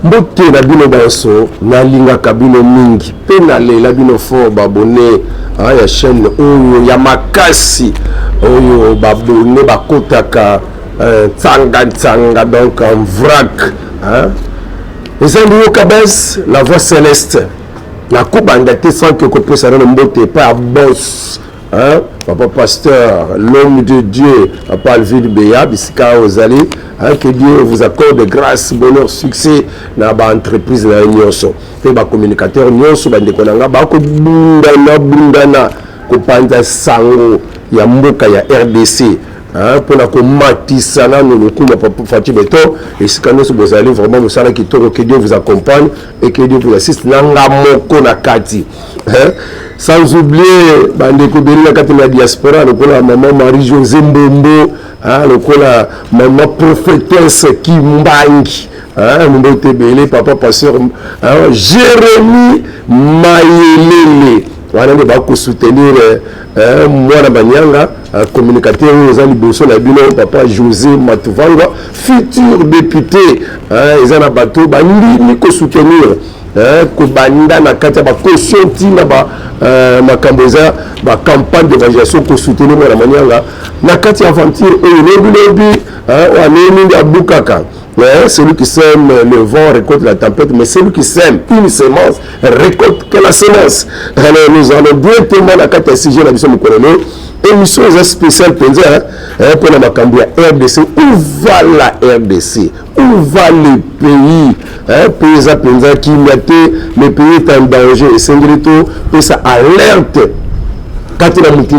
Mbote na bino baso na linga kabino mingi pe na lela bino fo babone ya chaîne oyo ya makasi oyo babone bakotaka tsanga donc en vrac les andouyo kabes la voix céleste la kubanda te sans que kopé ça na mbote pas boss papa pasteur l'homme de Dieu papa Alvin Beya bisika ozali que Dieu vous accorde grâce, bonheur, succès dans l'entreprise na nyonso. Pe ba communicateur nyonso ba ndeko nanga ba ko bundana ko panza sango ya mboka ya RDC. Pour la matisa na nous kuma papa Fati Beto et ce que vous allez vraiment vous savez que Dieu vous accompagne et que Dieu vous assiste nanga moko na kati. Sans oublier bandeko beli kati na diaspora lokola maman Marie-José Mbombo lokola maman prophétesse Kimbangi Mbote Bele papa pasteur Jérémy Mayelele wana nde bako soutenir mwana banyanga communicateur eza liboso na bino papa José Matuvanga futur député eza bato bandi ko soutenir ko banda na kati ba caution tina ba makambeza ba campagne d'évaluation ko soutenir mwana banyanga na kati aventure lobi wa nini abukaka. Celui qui sème le vent récolte la tempête, mais celui qui sème une semence récolte que la semence. Alors nous allons directement la carte SG, la mission de émission spéciale pour la Macambia RDC. Où va la RDC? Où va le pays? Pays qui mettait le pays est en danger et c'est et ça alerte. Quand il a monté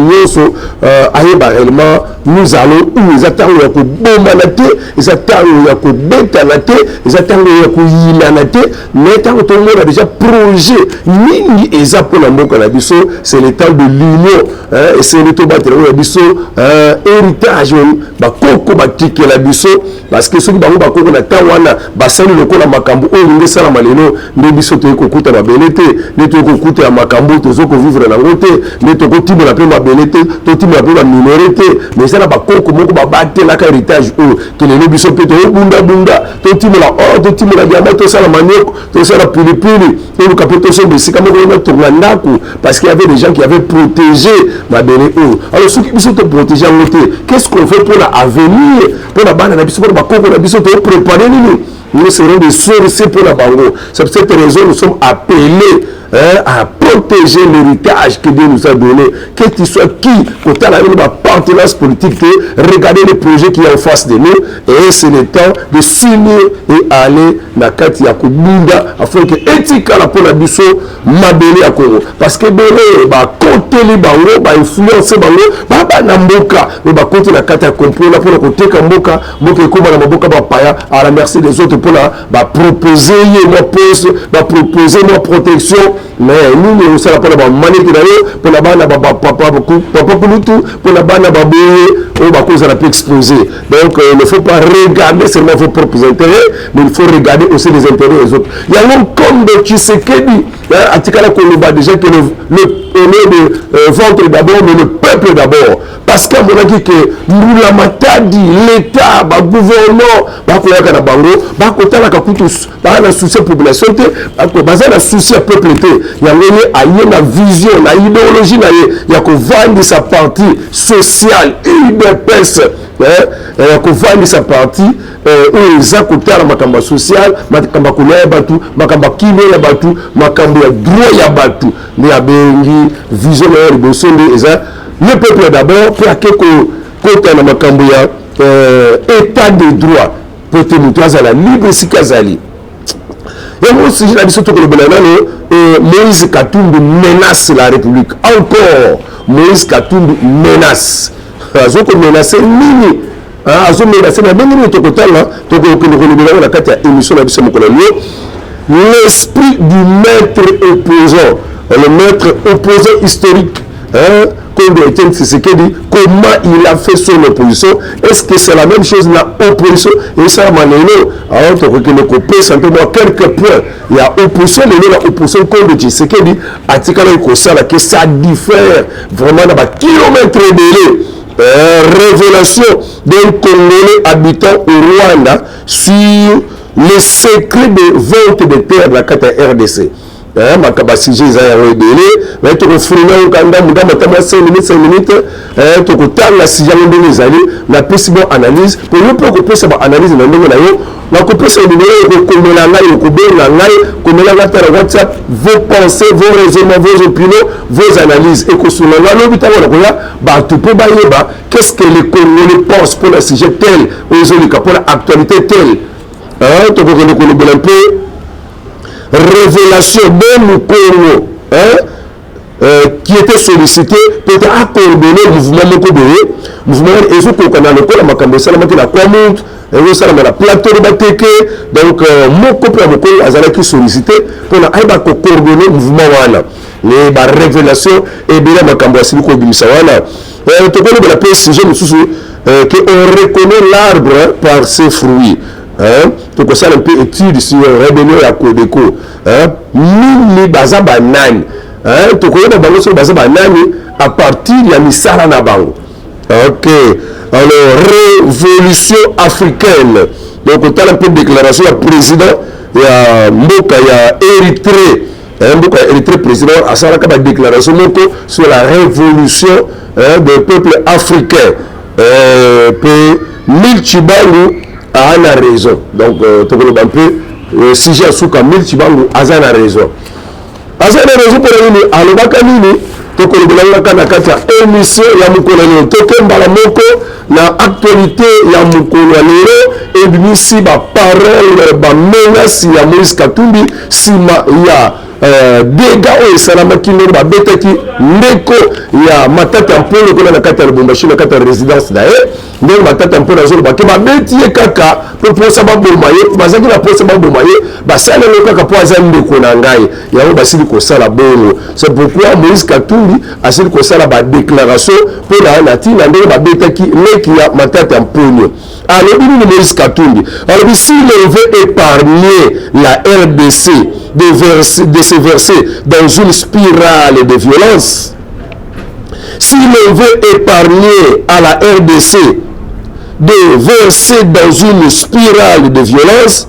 réellement, nous allons où ils attendent à bombanate, ils attendent à bétanate, ils attendent à yilanate, mais tant que tout le monde a déjà projet, ni ils pour la mot canabiso, c'est le temps de l'union, et c'est le temps de l'abisso, héritage, bakoko batike la biso, parce que ceux qui ont bakoko na tawana, basani le kola makambu, on sala maleno, ne biso te kokuta ma belete, ne te kokuta makambu, te zoko vivre la route, ne te kotibo la paix ma belete, te tibo la paix ma minorité, mais ça n'a pas beaucoup de battre la héritage ou que les biso peut te bunda te tibo la or, te tibo la diamant, te ça la manioc, te ça la pili, et le capitaine de Sikamo tournaku, parce qu'il y avait des gens qui avaient protégé ma belete. Alors ceux qui sont protégés en côté, qu'est-ce qu'on fait pour l'avenir, pour la bande, pour la concours, pour préparer nous serons des sorciers pour la bango. C'est pour cette raison que nous sommes appelés à protéger l'héritage que Dieu nous a donné. Quel qu'il soit qui, quand on a une partenance politique, regarder les projets qui sont en face de nous, et c'est le temps de s'unir et aller dans la carte Yakubunda afin que éthique la pour la biso mabeli à Congo. Parce que Belé, côté les bango, influencer bango, namboka, mais côté la carte Yakumpola pour le côté Kamboka, moke comme la maboka paya à la merci des autres pour la proposer moi poste, proposer moi protection. Mais nous nous sommes pour la manette pour la bande papa pour la bande on va cause à la peut exploser. Donc il ne faut pas regarder seulement vos propres intérêts, mais il faut regarder aussi les intérêts des autres. Il y a un comme de Tshisekedi, à Tikala Koloba déjà que le ventre d'abord, mais le peuple d'abord. Parce qu'on a dit que nous la matadi, l'État, le gouvernement, le bango, la souci population, la souci peuple. Il y a une vision, une idéologie, il y a vendre sa partie sociale, UDPS, il y a vendre sa partie où ils ont la makamba sociale, makamba koulaya batu, makamba kime ya batu, makamba ya droit ya batu, mais il y a une vision de le peuple d'abord, pour que côté na makambo ya état de droit, pour te montrer à la libre si kazali. Et moi aussi, j'ai l'habitude de le Moïse Katumbi menace la République. Encore, Moïse Katumbi menace. Azoko menace nini? Azoko menace na bengi ni tokotala, tokokolo la kati ya émission na biso mokolo lio. L'esprit du maître opposant, le maître opposant historique, comme Étienne Tshisekedi, comment il a fait son opposition? Est-ce que c'est la même chose la opposition? Et ça, alors que le coupé simplement quelques points. Il y a opposition, la opposition comme Tshisekedi, à Tikala que ça diffère vraiment dans un kilomètre de révélation d'un Congolais habitant au Rwanda sur les secrets de vente de terre la carte RDC. Makaba sujet ils ont révélé, mais tu refoules au Kanda, madame, t'as 5 minutes, tu as la sujet de les alliés, la possible analyse, pour nous préoccuper ça analyse dans le monde la copie c'est le numéro comme la live, comme la WhatsApp, vos pensées, vos raisonnements, vos opinions, vos analyses, et que sur la loi, bah tu peux bailler bah qu'est-ce que les Congolais pensent pour le sujet tel, pour l'actualité telle, tu peux connaître un peu. Révélation de Congo qui était sollicité peut-être à coordonner le mouvement Mokoboye, mouvement et ce qu'on a le corps à Makambo Salamati la Kwamut, et ça la plateau de Bateke, donc Mokopo Mokoboye a été sollicité pour la coordonner le mouvement wana les révélations et bien Makambo Siliko Bimisawana. Tu connais la PSG que on reconnaît l'arbre par ses fruits. Donc ça un peu étude sur rébellion à Kodeko. Mini baza banane. Tu connais la banane sur baza banane à partir de la misara na bango. Ok. Alors révolution africaine. Donc on a un peu de déclaration à président. Il y a Mboka, il y a Érythrée. Mboka Érythrée président a saraka ba déclaration sur la révolution des peuples africains. Milchibangu a la raison. Donc, tu peux un peu, si j'ai un souk à 1000, tu vas a la raison. A la raison pour nous, à l'Obakanini, tu peux le émission, il y a mon tu peux la actualité, il y a mon et puis si ma parole, ma menace, il y a Moïse Katumbi, si il y a dégâts au Salamaki, Betaki, Neko, il y a Matata Mpolo, qu'on a la carte de Bombachi, la carte de résidence d'ailleurs, mais Matata Mpolo, qui m'a bétié Kaka, pour poser ma bombaye, Bazaki la pose ma bombaye, ça le Kaka pour Azan de Konangaï, il y a un basili ko sala bono. C'est pourquoi Moïse Katumbi a dit ko sala ba déclaration pour la Latine, la Betaki, qui a Matata Mpolo. Alors, Moïse Katumbi, alors s'il veut épargner la RDC, de se verser dans une spirale de violence, s'il veut épargner à la RDC de verser dans une spirale de violence,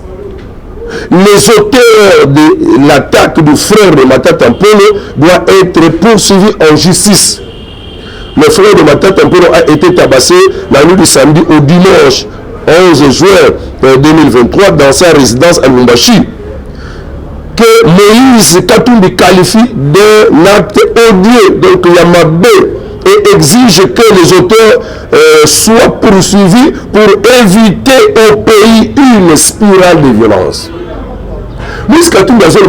les auteurs de l'attaque du frère de Matata Mpolo doivent être poursuivis en justice. Le frère de Matata Mpolo a été tabassé la nuit du samedi au dimanche 11 juin 2023 dans sa résidence à Lumbashi, que Moïse Katumbi qualifie d'un acte odieux, donc Yamabé, et exige que les auteurs soient poursuivis pour éviter au pays une spirale de violence. Moïse Katumbi a dit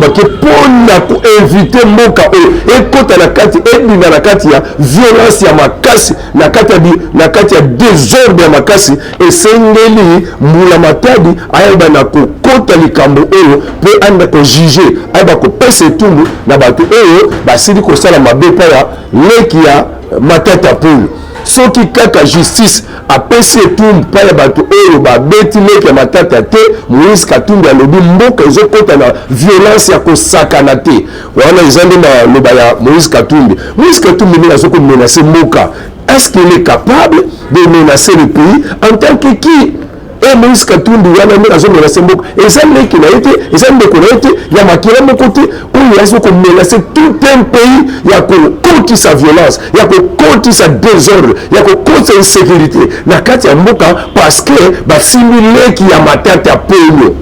pour éviter Moka et quand la carte et la carte il y a violence, il y a makasi, la carte il y a désordre ya makasi et sengeli mula matadi ayeba na ko kota likambo oyo pe anda ko juger ayeba ko pesa tumbu na bato oyo basili ko sala mabe pa ya leki ya Matata Mpolo. Soki kaka justice apesi etumbu pa ya bato oyo babeti leki ya Matata te, Moïse Katumbi alobi mboka ezokota na violence ya kosakana te. Wana eza nde na loba ya Moïse Katumbi. Moïse Katumbi ndenge azoko menacer mboka. Est-ce qu'il est capable de menacer le pays en tant que qui? Et Moïse Katumbi wana ndenge azomenacer mboka. Eza leki na ye te, eza ndeko na ye te, ya makila moko te, oyo azoko menacer tout un pays ya kokotisa violence, ya kokotisa désordre, ya kokotisa insécurité na kati ya mboka parce que basimbi leki ya Matata Mpolo.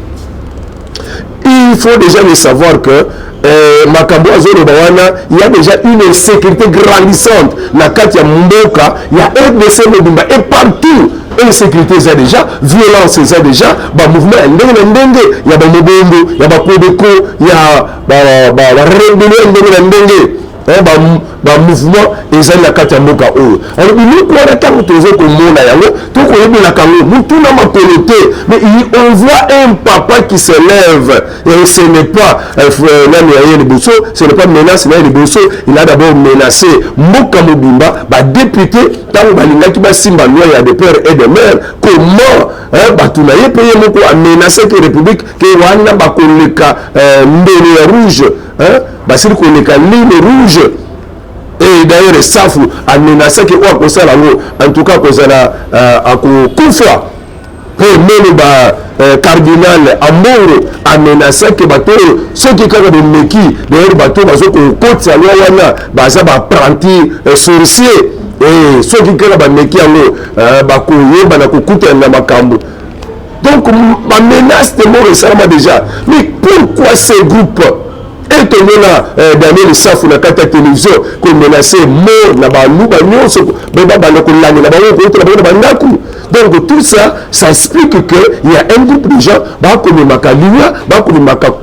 Il faut déjà le savoir que Makambo Azoloba wana, il y a déjà une insécurité grandissante na kati ya mboka, il y a RDC Mobimba et partout. Insécurité ça déjà, violence ça déjà, ba mouvement ndenge, il y a ba Mobombo, il y a ba Kodeko, il y a ba rébellion ndenge. Ba mouvement ezali na kati ya mboka oyo. Alors biloko wana tango tozo komona yango tokoyebela kango mutu na makolo te, mais on voit un papa qui se lève et ce n'est pas nani ya liboso, ce n'est pas menace na liboso, il a d'abord menacé mboka mobimba ba député tango balingaki basimba loi ya de père et de mère. Comment bato na ye paye moko a menacé que république que wana bakoleka mbele ya rouge, basili koleka ligne rouge. Et d'ailleurs Safu a menacé que en tout cas à Koufa même cardinal Amoro a menacé que bateau ceux qui ont des meki d'ailleurs bateau bazo ko koti ya wana baza ba apprenti sorcier et ceux qui ont ba meki yango ba ko yeba na kokuta na makambo. Donc ma menace de mort récemment déjà. Mais pourquoi ces groupes et on a Daniel Safou na kata télévision qu'on menaçait mort na ba luba nyonso beba ba ko lani na ba ko to ba ndaku. Donc tout ça, ça explique qu'il y a un groupe de gens qui ont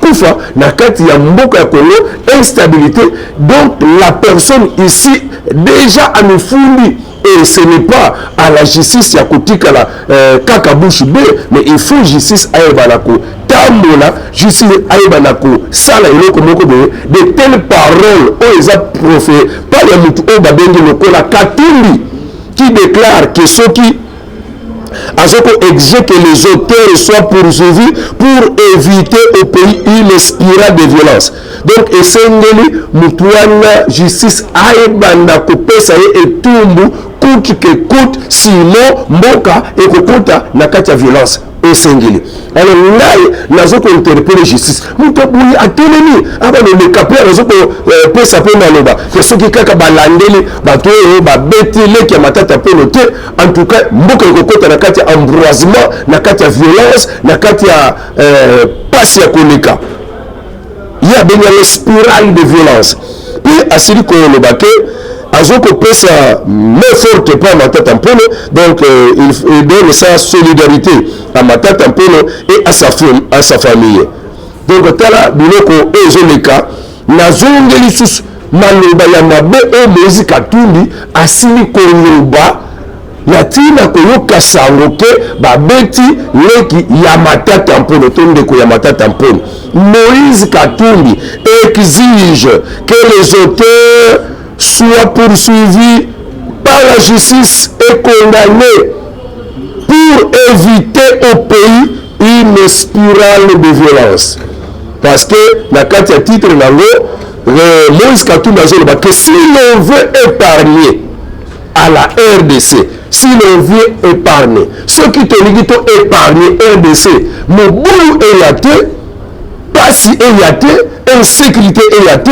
Kufa, il y a Mboka ya Congo, instabilité. Donc la personne ici, déjà à nous fourni. Et ce n'est pas à la justice, il y a Kotika la Kakabouche B, mais il faut justice à Ebanako. Tambola, justice à Ebanako. Ça, là, il y a de telles paroles, ils ont proféré par les Moutou Obabengi Lokola Katumbi, qui déclare que ceux qui exige que les auteurs soient poursuivis pour éviter au pays une spirale de violence. Donc, essengeli mutuana justice aibanda kopesa et tumbu coûte que coûte sinon mboka et kokuta na kati ya violence essengeli. Alors ngai nazoko interpeller justice. Mutobuyi atelemi abana le capeur nazoko pesa pe maloba. Que ceux qui kaka balandeli bato ba betile ki matata pe noté en tout cas mboka kokuta na kati ya ambroisement na kati ya violence na kati ya passe ya koleka. Il y a bien une spirale de violence. Puis, à celui qu'on le baquet, Azoko pèse mais forte pas ma tête en polo, donc il donne sa solidarité à ma tête en polo et à sa famille. Donc, tala biloko ezoleka, nazongeli sus maloba ya mabe o Moïse Katumbi asili koloba yatina koyoka sango ke babeti leki ya matata mpono tondeko ya matata mpono. Moïse Katumbi exige que les auteurs soient poursuivis par la justice et condamnés pour éviter au pays une spirale de violence. Parce que la carte titre Moïse Katumbi a dit que si l'on veut épargner à la RDC, si l'on veut épargner, ceux qui te disent épargner RDC, Mobutu est yaté, pasi est yaté, insécurité est yaté,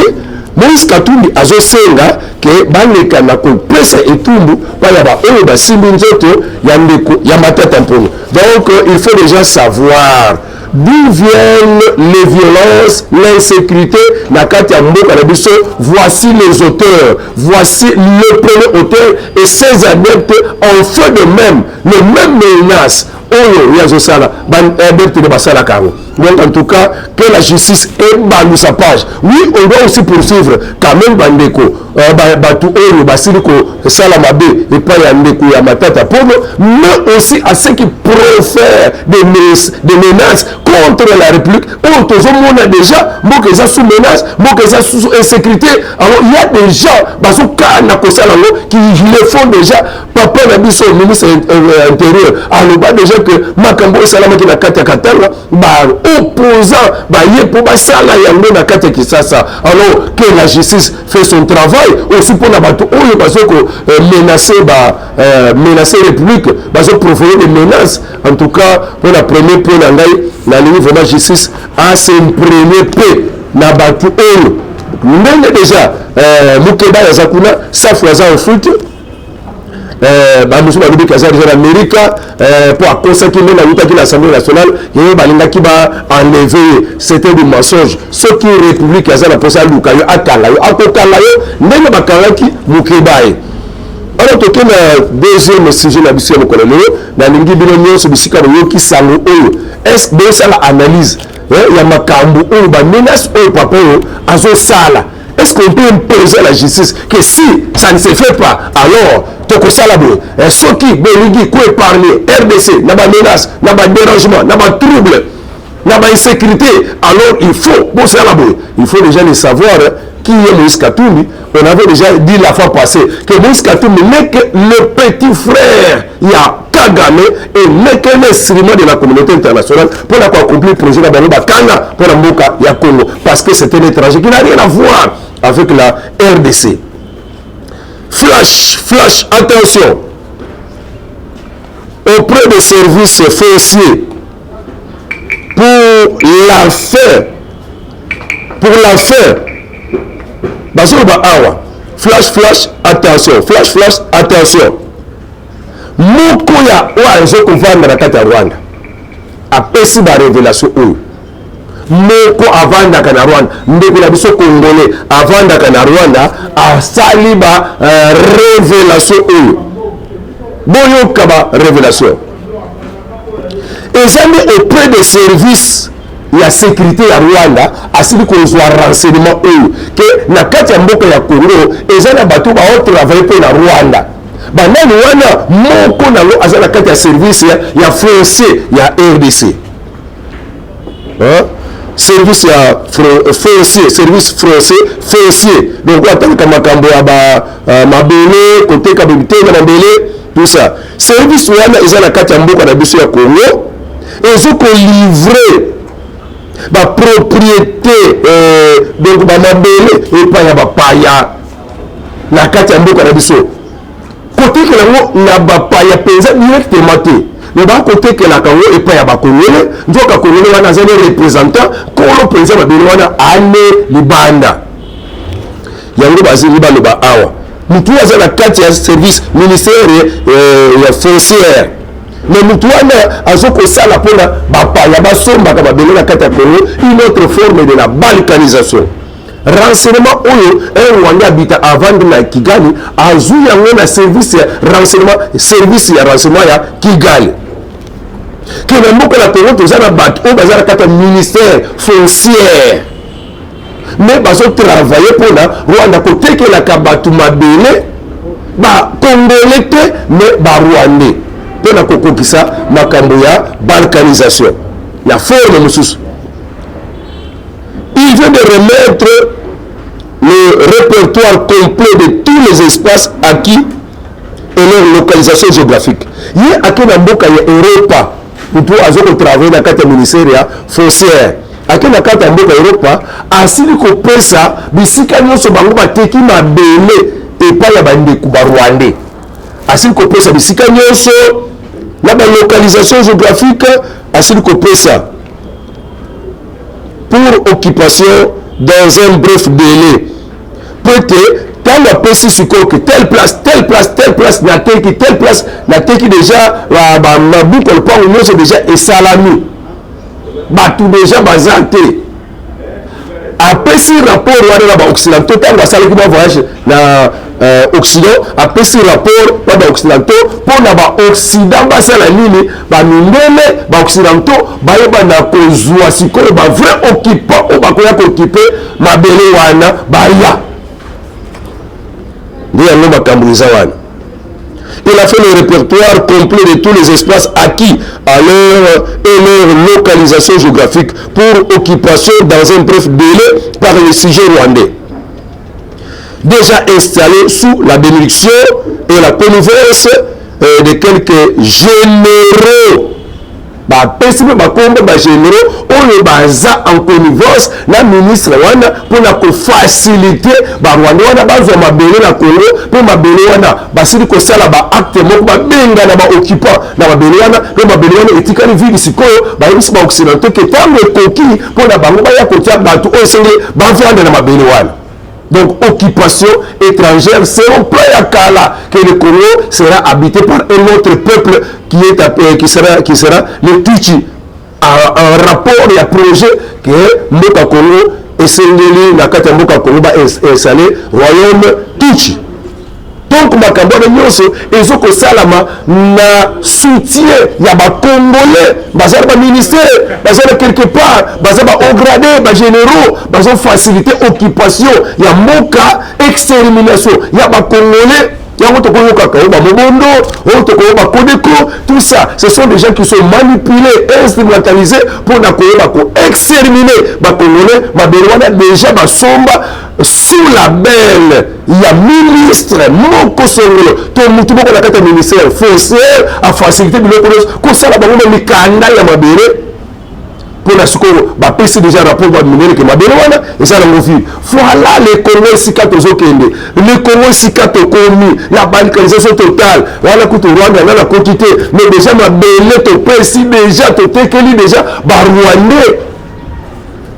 Moïse Katumbi a senga que baleka na kopesa etumbu paya ba oyo ba simbi nzoto ya ndeko ya matata mpono. Donc il faut déjà savoir d'où viennent les violences, l'insécurité, la kati ya mboka na biso. Voici les auteurs, voici le premier auteur et ses adeptes ont fait de même, les mêmes menaces. Oyo ya zosala ban adeptes de basala kango. Donc en tout cas que la justice ébalue sa page. Oui, on doit aussi poursuivre quand même bandeko batu oyo basiliko salamabe et pas ya ndeko ya matata pono, mais aussi à ceux qui profèrent des menaces contre la République. On a déjà mboka sous menace, mboka sous insécurité. Alors il y a des gens bazoka na kosalango qui le font déjà. Papa Nabiso, ministre intérieur, alors déjà que Makambo Salama qui na kata katanga ba opposant ba yepo ba sala yango na kata Kisasa. Alors que la justice fait son travail aussi pour la bato oyo bazoko menacer menacer la République, bazo proférer des menaces. En tout cas pour la première point ngai la ligne vraiment justice a s'imprégner paix na bato oyo. Ndenge déjà Mukeba ya Zakuna ça fois en foot. Nous sommes en Amérique pour consacrer l'Assemblée nationale, il y a enlevé c'était du mensonge. Ceux qui ont république, ils ont posé à Lukayo, à Kalayo, à Kokalayo, n'est pas Kalaki, Mukebaye. Alors, tout le deuxième sujet, la mission de Kololo, la Lingi Bilonion, ce bisika qui s'alloue. Est-ce que ça l'analyse? Il y a Makambu, ou menace, ou papa, à Zosala. Est-ce qu'on peut imposer à la justice que si ça ne se fait pas, alors ceux qui peuvent épargner RDC, n'a pas de menace, n'a pas de dérangement, n'a pas de trouble, n'a pas d'insécurité, alors il faut, il faut déjà le savoir qui est Moïse Katumbi. On avait déjà dit la fois passée que Moïse Katumbi n'est que le petit frère, il y a Kagame et n'est qu'un instrument de la communauté internationale pour accomplir le projet de Kanga pour la Mboka ya Congo, parce que c'est un étranger qui n'a rien à voir avec la RDC. Flash, attention. auprès des services fonciers pour la fin bazoba awa flash attention moko ya oyo azokovanda na kati ya Rwanda apesi barévélation oyo moko avandaka na Rwanda ndeko na biso congolais avandaka na Rwanda asali ba révélation oyo boyoka ba révélation ezali auprès des services ya sécurité ya Rwanda asili kozwa renseignement oyo ke na kati ya mboka ya Congo eza na bato baotravaille mpe na Rwanda banani wana moko nango aza na kati ya service ya foncier ya RDC service ya service foncier donc atangaka makambo ya mabele koteka bibitenge na mbele tout ça service wana eza na kati ya mboka na biso ya Congo ezokolivre bapropriété donc bamabele epai ya bapaya na kati ya mboka na biso kotekela yango na bapaya mpenza directement te me bakotekelaka yango epai ya bakongole nzoka kongole wana aza ne représentant kolo mpenza babele wana ane libanda yango bazili baloba awa mutu aza na kati ya service ministère ya foncière mais mutu wana azokosala mpona bapaya basombaka babele na kati ya Congo une autre forme de la balkanisation renseignement oyo un Rwanda habita avant na Kigali azu yango na service ya renseignement ya Kigali kena mboka na Congo toza na bato oyo baza na kati ya ministère foncière mais bazotravaille mpona Rwanda kotekelaka bato mabele bakongole te mais barwandais mpona kokokisa makambo ya balkanisation ya forme mosusu. Il vient de remettre le répertoire complet de tous les espaces acquis et leur localisation géographique. Yé akena mboka ya Europa mutu azoko travailler na kati ya ministère ya foncière akena kati ya mboka Europa asili kopesa bisika nyonso bango bateki mabele epai ya bandeko ba Rwandais asili kopesa bisika nyonso na ba localisation géographique asili kopesa pour occupation dans un bref délai. Peut-être, quand on peut si que telle place, n'a telle place, déjà, ma boucle, le point où c'est déjà salami. Tout déjà bazanté. Après si rapport, on a occidentaux, quand on va saluer un voyage dans Occident, après si rapport, on a occidentaux, pour on Occident, basa la ligne, mindele, occidentaux, na kozwa sikoyo vrai occupant, obakoya ko occuper mabele wana baya. Il a fait le répertoire complet de tous les espaces acquis à leur localisation géographique pour occupation dans un bref délai par les sujets rwandais. Déjà installés sous la bénédiction et la connivence de quelques généraux. Pesi pe bakombe ba généraux oyo baza en connivence na ministre wana pona ko faciliter ba Rwanda wana bazwa mabele na Congo pe mabele wana basili ko sala ba acte moko ba benga na ba occupant na mabele wana pe mabele wana etikali vidi sikoyo ba yebisi ba occidentaux ke tango ekoki pona bango ba ya kotia bato oyo senge ba vanda na mabele wana. Donc, occupation étrangère, c'est au plan à Kala que le Congo sera habité par un autre peuple qui sera le Tutsi. En rapport et à projet que Mboka Congo et Sengeli, la Kata Mboka Congo va installer royaume Tutsi. Donc, makambo na nyonso ezoko salama na soutien ya ba congolais bazala ba ministère bazala quelque part bazala ba haut gradé ba généraux bazo faciliter occupation ya mboka extermination ya ba congolais yango tokoyo kaka ba mobondo o tokoyo ba kodeko tout ça ce sont des gens qui sont manipulés instrumentalisés pour na koyeba ko exterminer ba congolais maberwana déjà ba somba sous la belle il y a ministre moko songolo to mutu moko na kata ministère foncière a facilité biloko ko sala bango mikanda ya mabere pour la secours, bah PC déjà rapport va diminuer que ma bénéwana et ça l'on vu. Voilà les Congolais si quatre autres les Congolais si quatre commis la balkanisation totale. Voilà que Rwanda dans la quantité, mais déjà ma belle to PC déjà to tekeli déjà bah Rwandais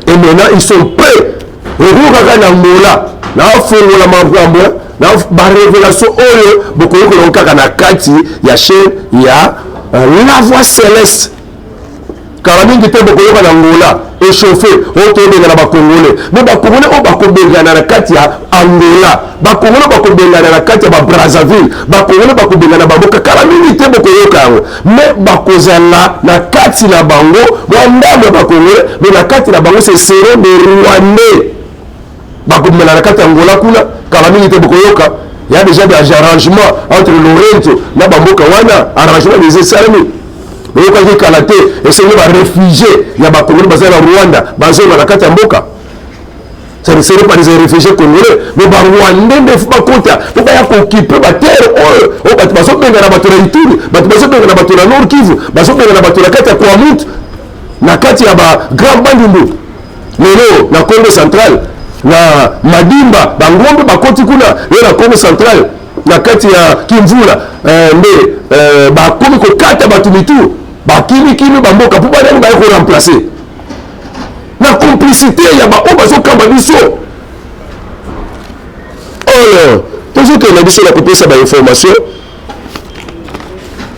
et maintenant ils sont prêts. Rwanda na Angola na fongo la mambwa na ba révélation oyo beaucoup ko kaka na kati ya chaîne ya la voix céleste. Car mingi te bokoyoka na Angola échauffé otobenga na bakongolais mais bakongolais o bakobengana na kati ya Angola bakongolais bakobengana na kati ya ba Brazzaville bakongolais bakobengana na baboka kala mingi te bokoyoka yango mais bakozala na kati na bango mwandamo bakongolais mais na kati na bango c'est seront des Rwandais bakobengana na kati ya Angola kuna kala mingi te bokoyoka. Il y a déjà des arrangements entre Lorenzo na baboka wana arrangement des esalami. Mais quand il Kalaté, et c'est les réfugiés, il y a des Congolais basés en Rwanda, basés dans la Katamboka. Ça ne serait pas des réfugiés congolais, mais les Rwandais ne font pas compte. Il faut pas occuper la terre. Ils sont bien dans la bataille de Ituri, ils sont bien dans la bataille de Nord Kivu, ils sont bien dans la bataille de Kati Kwamut, na Kati ya Grand Bandundu, lelo na Congo central, na Madimba, Bangombe bakoti kuna, na Congo central, na Kati ya Kimvula, mais bakomi ko kata batumitu. Bakimi bamboka pour pas aller remplacer. La complicité il y a ba o bazo kamba biso. Alors, toujours que la biso la copier ça ba information.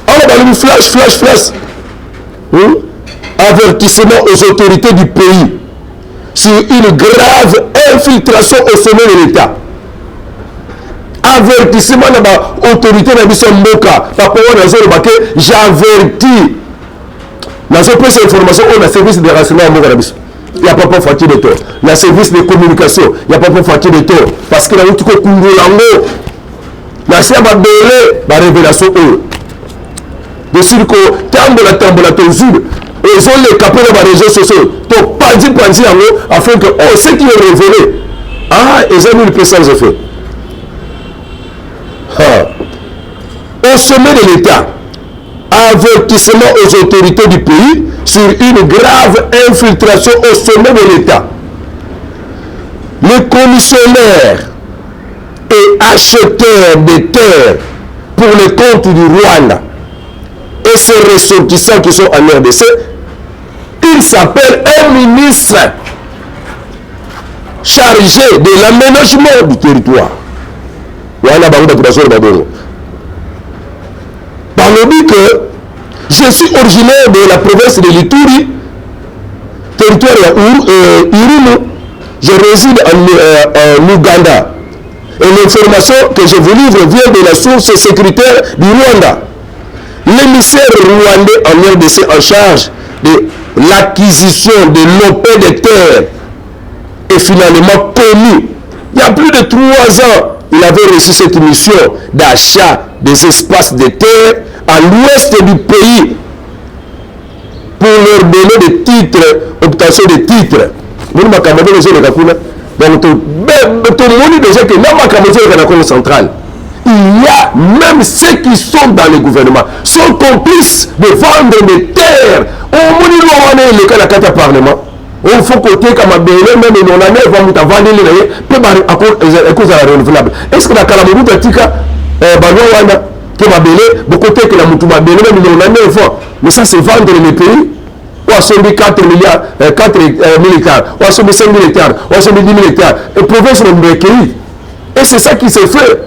Alors ba flash. Avertissement aux autorités du pays sur une grave infiltration au sommet de l'État. Avertissement na ba autorité na biso mboka papa wana zo ba ke j'avertis. Dans ce point d'information, on a service de renseignement à Mogadabis. Il n'y a pas pour fatiguer de tort. Le service de communication, il n'y a pas pour fatiguer de tort. Parce que la route que Kungo Lango, la Siaba Belé, la révélation eux. De sûr que Tambola Tozul, ils ont les capés dans les réseaux sociaux. Donc, pas dit pour dire afin que, oh, ce qui est révélé. Ah, ils ont mis le puissance de fait. Au sommet de l'État, avertissement aux autorités du pays sur une grave infiltration au sommet de l'État. Les commissionnaires et acheteurs de terres pour le compte du Rwanda et ses ressortissants qui sont en RDC, il s'appelle un ministre chargé de l'aménagement du territoire. Par le but que je suis originaire de la province de l'Ituri, territoire Irumu, je réside en Ouganda. Et l'information que je vous livre vient de la source sécuritaire du Rwanda. L'émissaire rwandais en RDC en charge de l'acquisition de l'OP de terre est finalement connu. Il y a plus de 3 ans, il avait reçu cette mission d'achat des espaces de terre à l'ouest du pays pour leur donner des titres, obtention de titres. Donc, tout le monde déjà que dans la Congo centrale, il y a même ceux qui sont dans le gouvernement, sont complices de vendre des terres. Au moment où le cas de la Parlement, il faut côté comme un bébé, même si on a vendre les causes à la renouvelable. Est-ce que la Calamoutou a dit que que ma belé, beaucoup de que la Moutouma belé, même si on a 9 ans, mais ça c'est vendre les pays. Ou à 4 milliards, 4 militaires, ou à 5 militaires, ou à 10 militaires, et province de Mbekei. Et c'est ça qui s'est fait.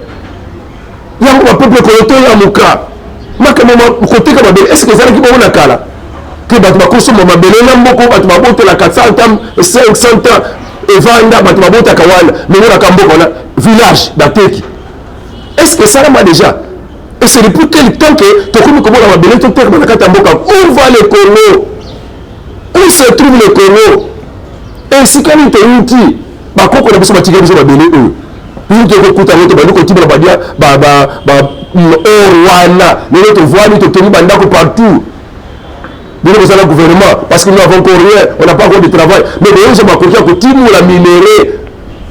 Il y a un peuple coloté, il y a un mouka. Mais quand on côté comme belé, est-ce que c'est ça qui va vous la cala? Que Batma consomme ma belé, Namboko, Batma bote la 400 ans, 500 ans, et Vanda, Batma bote à Kawana, mais on a Kamboko, village d'Ateki. Est-ce que ça m'a déjà? Et c'est depuis quel temps que tu connais comment on va belé, tu perds dans la Katamboka? Où va le Congo? Où se trouve le Congo? Et si quand il te dit, bah quoi qu'on a besoin de tirer besoin de belé eux. Nous te écoutons avec toi, nous continuons à dire, Rwanda, nous te voyons, nous te tenons partout. Nous sommes dans le gouvernement parce que nous n'avons encore rien, on n'a pas encore de travail. Mais nous sommes encore là, nous la minerai.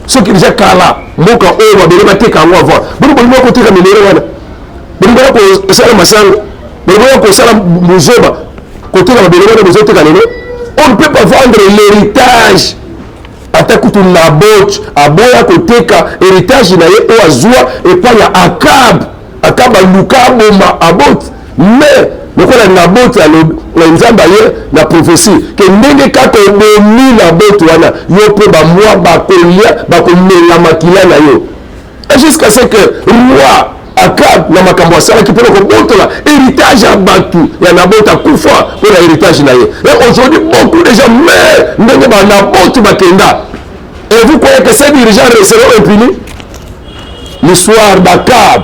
Ce qui est déjà là, nous avons des avant. Nous avons des côté de minerai. Nous avons des masang, nous avons des muzoba. Côté de la minerai, nous avons des On ne peut pas vendre l'héritage. Atakutu Nabot, aboya koteka héritage na ye o azwa et pas ya Akab aluka boma abot. Mais lokola Nabot la nzamba ye na prophétie que ndenge kaka obomi Nabot wana yo pe ba moi ba kolia ba komela makila na yo. Et jusqu'à ce que roi Akab na makambo asalaki mpona kobotola héritage ya bato ya Nabot akufa mpona héritage na ye. Et aujourd'hui beaucoup de gens meurent ndenge ba Nabot bakenda. Et vous croyez que ces dirigeants resteront impunis? L'histoire d'Akab,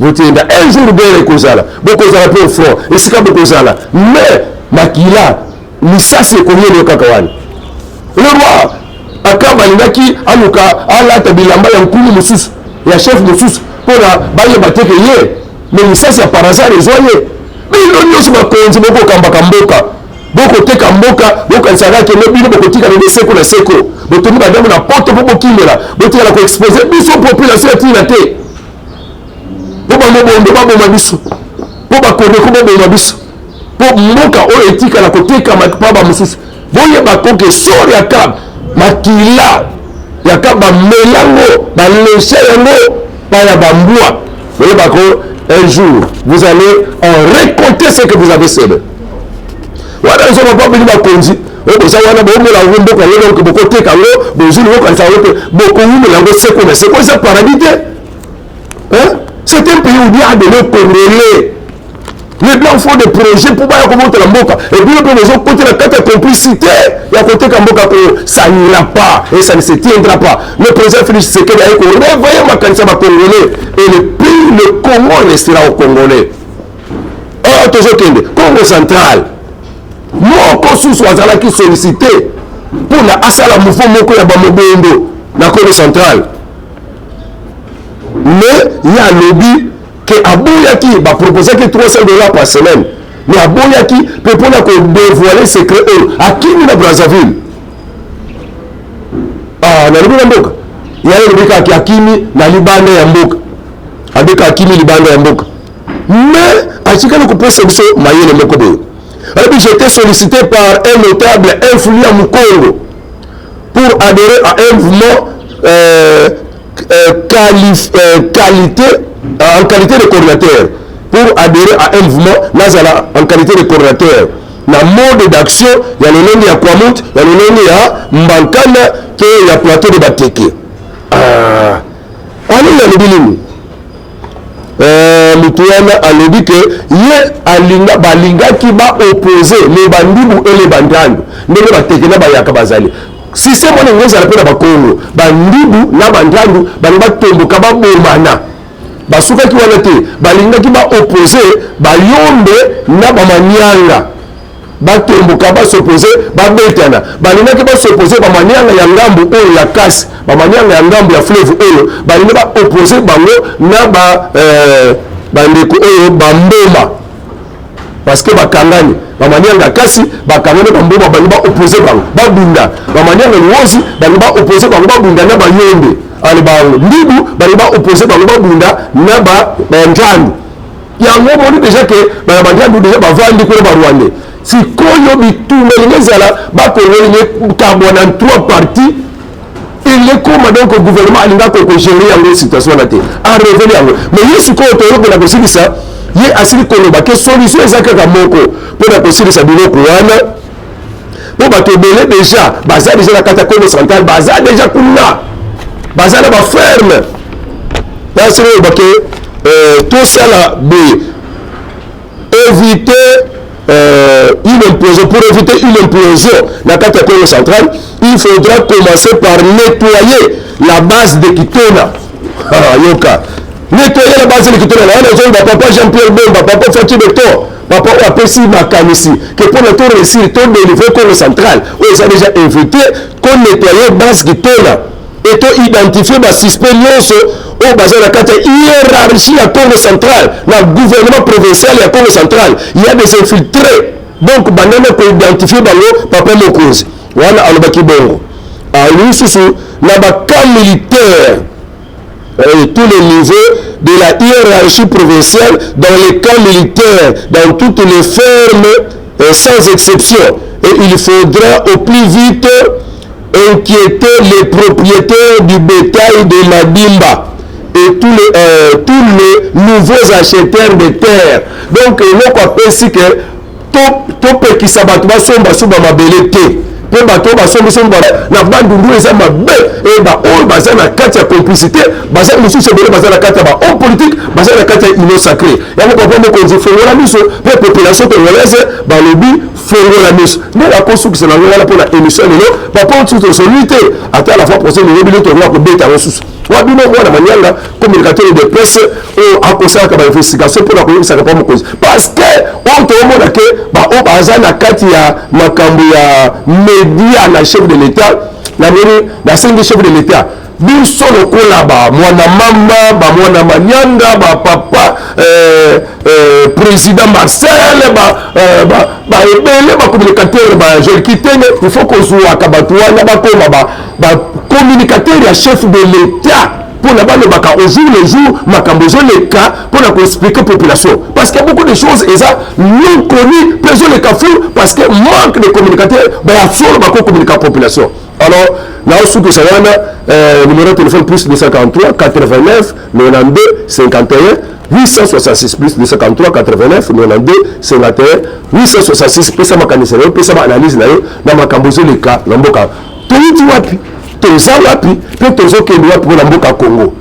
vous tenez un jour de Kozala, beaucoup de peu fort, et c'est comme Kozala. Mais Makila, ça c'est combien de Kakawani? Le roi Akab Alinaki, Anuka, Allah Tabilamba, Yankulu Moussous, il y a chef Moussous, pour la Baye Bateke, mais ça c'est par hasard les oignés. Mais il y a aussi beaucoup Kamboka. Boko teka mboka boka nsaraki no bino boko tika na seko na seko botomi badamu na porte po bokimela botika la ko exposer biso population tina te po bamobondo baboma biso po bakondeko baboma biso po mboka oyo etika la koteka makpaba mosusu boyeba koke sori ya Akab makila ya Akab bamelango baleshe yango baya bambua boyeba ko un jour vous allez en récolter ce que vous avez semé. Voilà, ils ont pas besoin de conduire. Ça va beaucoup la route beaucoup alors que beaucoup de canaux, bonjour beaucoup ça va beaucoup de la route c'est quoi ça paradis? Hein? C'est un pays où il y a de l'eau congolais. Les blancs font des projets pour pas comment la mboka. Et puis les autres côté la carte de complicité. Il y a côté Kamboka que ça n'ira pas et ça ne se tiendra pas. Le président Félix Tshisekedi a dit voyez ma candidat congolais et le pays le Congo restera au Congolais. Oh toujours Congo central. Moko susu azalaki sollicité pour la asala mouvement moko ya bamobendo na Congo central. Mais il y a un lobby que aboyaki ba proposer que $300 par semaine. Mais aboyaki peut pour dévoiler secret à qui na Brazzaville. Ah na lobby mboka. Il y a un lobby qui akimi na libanda ya mboka. Abeka akimi libanda ya mboka. Mais achika ko poser biso mayele moko boyo. J'étais sollicité par un notable influent à Mukongo pour adhérer à un mouvement en qualité de coordinateur. Pour adhérer à un mouvement Nazala en qualité de coordinateur. La mode d'action, il y a le nom de Kwamut, il y a le nom de Mbankana, qui est le plateau de Bateke. Allez, il y a le billing. Mutuana alobi que ye alinga balinga ki ba opposé les bandibu et les bandandu ndenge batekena bayaka bazali si c'est mon ngeza la pena bakongo bandibu na bandandu balinga tomboka babomana basuka ki wana te balinga ki ba opposé bayombe na bamanyanga batomboka basopposé babetana balingaki basopposé bamanyanga ya ngambu oyo ya kasi bamanyanga ya ngambu ya fleuve oyo balingi baopposé bango na bandeko oyo bamboma parce que bakangani bamanyanga ya kasi bakangani bamboma balingi baopposé bango babunda bamanyanga nyonsi balingi baopposé bango babunda na bayombe ali bango ndibu balingi baopposé bango babunda na banjandu yango moni déjà que banjandu déjà bavandi kuna barwandais si koyo bitumba ngezala bakoyelinge kabona en 3 parties il est comme donc le gouvernement alinga ko gérer en situation là té en revenir yango mais yesu ko to yoko na kosilisa ye asili koloba ke solution ezaka ka moko pour na kosilisa biloko wana po bato belé déjà baza déjà la kata Congo central baza déjà kuna baza na ba ferme parce que tout ça là éviter une implosion. Pour éviter une implosion dans la Congo centrale, il faudra commencer par nettoyer la base de Kitona. Yoka. Nettoyer la base de Kitona. Papa Jean-Pierre Bemba, papa Fatih Beto, papa Apesi Makanisi, que pour le tour réussir, le tour de niveau Congo central, où ils ont déjà invité qu'on nettoyer la base de Kitona. Et to identifier ma suspicion au bazar de la hiérarchie à Congo central, le gouvernement provincial à Congo central, il y a des infiltrés. Donc, banana pour identifier papa Mokozi. Voilà, alobaki bongo. Alors, sous la camp militaire, tous les niveaux de la hiérarchie provinciale, dans les camps militaires, dans toutes les fermes, sans exception. et il faudra au plus vite inquiéter les propriétaires du bétail de la Bimba et tous les nouveaux acheteurs de terre. Donc, il faut penser que tout peut qui s'abattre sur ma belleté. Pe bato basombi somba na bandundu eza mabe e ba oyo baza na kati ya complicité baza mosusu ebele baza na kati ya ba homme politique baza na kati ya union sacré yango papa mokonzi fongola miso mpe population congolaise balobi fongola miso nde akosukisa nango wana mpona émission lelo papa osusu tosoli te ata à la fois procès loyebi le tokoka kobeta mosusu wabino mwana manyanga communicateur de presse oyo akosalaka bainvestigation mpona koyebisaka pa mokonzi parce que oyo toomona ke baoyo baza na kati ya makambo ya média na chef de l'état na sengi chef de l'état biso lokola bamwana mama bamwana manyanga bapapa président Marcel baebele bacommunicateur bajolkitene il faut kozwaka bato wana bakoma bacommunicateur ya chef de l'état pour la balobaka au jour le jour makambo ezoleka mpona koexpliquer population parce qu'il y a beaucoup de choses eza non connues mpe ezoleka fou parce que manque de communicateur bayasolo bakocommuniquer population. Alors là osukisa wana numéro de téléphone plus 243 89 92 51 866 plus 243 89 92 51 866 pesa makanisa nayo pesa baanalyse nayo na makambo ezoleka na mboka toyiti wapi toza wapi mpe tozokende wapi mpona mboka Congo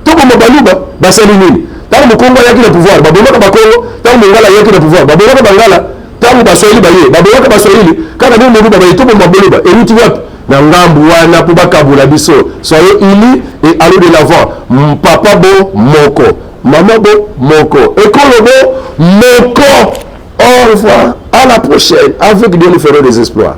tokoma baluba basali nini ntango mokongo ayaki na pouvoir babomaka bakongo ntango mongala ayaki na pouvoir babomaka bangala ntango baswahili baye babomaka baswahili kaka nde moluba baye tokoma baluba eruti wapi na ngambu wana mpo bakabula biso soyo ili et allons de l'avant papa bo moko maman bo moko ekolo bo moko au revoir à la prochaine avec Dieu nous ferons des exploits.